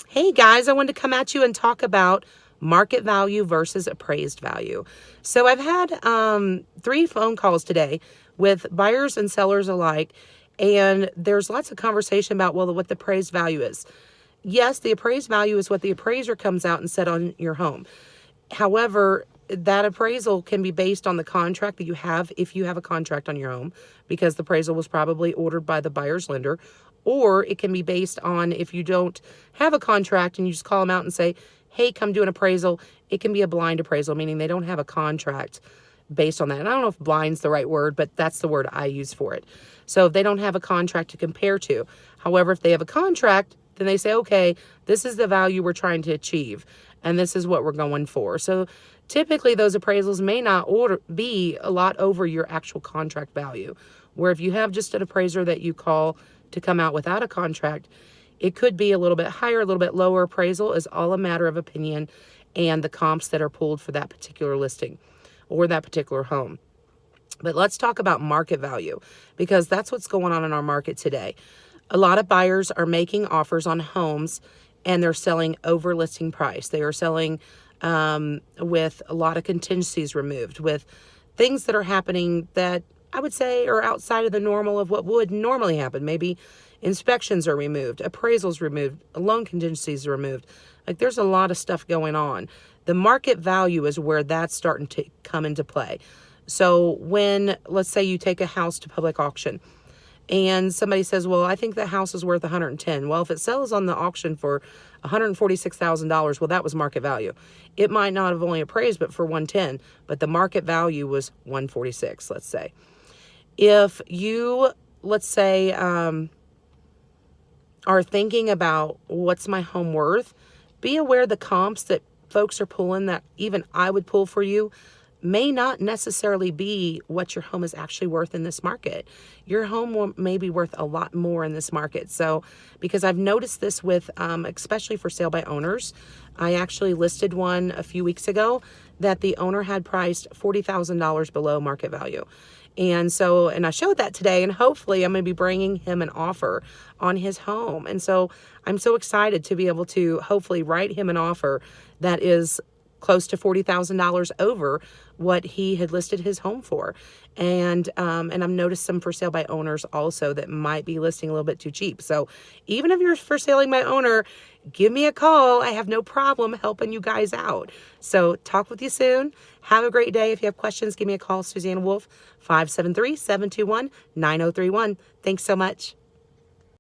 Hey guys, I wanted to come at you and talk about market value versus appraised value. So I've had 3 phone calls today with buyers and sellers alike, and there's lots of conversation about, well, what the appraised value is. Yes, the appraised value is what the appraiser comes out and said on your home. However, that appraisal can be based on the contract that you have, if you have a contract on your home, because the appraisal was probably ordered by the buyer's lender, or it can be based on if you don't have a contract and you just call them out and say, hey, come do an appraisal. It can be a blind appraisal, meaning they don't have a contract based on that. And I don't know if blind's the right word, but that's the word I use for it. So if they don't have a contract to compare to. However, if they have a contract, then they say, okay, this is the value we're trying to achieve, and this is what we're going for. So typically those appraisals may not be a lot over your actual contract value, where if you have just an appraiser that you call to come out without a contract, it could be a little bit higher, a little bit lower. Appraisal is all a matter of opinion and the comps that are pulled for that particular listing or that particular home. But let's talk about market value, because that's what's going on in our market today. A lot of buyers are making offers on homes and they're selling over listing price. They are selling with a lot of contingencies removed, with things that are happening that I would say are outside of the normal of what would normally happen. Maybe inspections are removed, appraisals removed, loan contingencies are removed. Like, there's a lot of stuff going on. The market value is where that's starting to come into play. So when, let's say you take a house to public auction and somebody says, well, I think the house is worth 110. Well, if it sells on the auction for $146,000, well, that was market value. It might not have only appraised, but for 110, but the market value was 146, let's say. If you, let's say, are thinking about what's my home worth, be aware the comps that folks are pulling, that even I would pull for you, may not necessarily be what your home is actually worth in this market. Your home may be worth a lot more in this market. So, because I've noticed this with, especially for sale by owners, I actually listed one a few weeks ago that the owner had priced $40,000 below market value. And so, and I showed that today, and hopefully I'm going to be bringing him an offer on his home. And so I'm so excited to be able to hopefully write him an offer that is close to $40,000 over what he had listed his home for. And I've noticed some for sale by owners also that might be listing a little bit too cheap. So even if you're for selling by owner, give me a call. I have no problem helping you guys out. So talk with you soon. Have a great day. If you have questions, give me a call. Suzanna Wolfe, 573-721-9031. Thanks so much.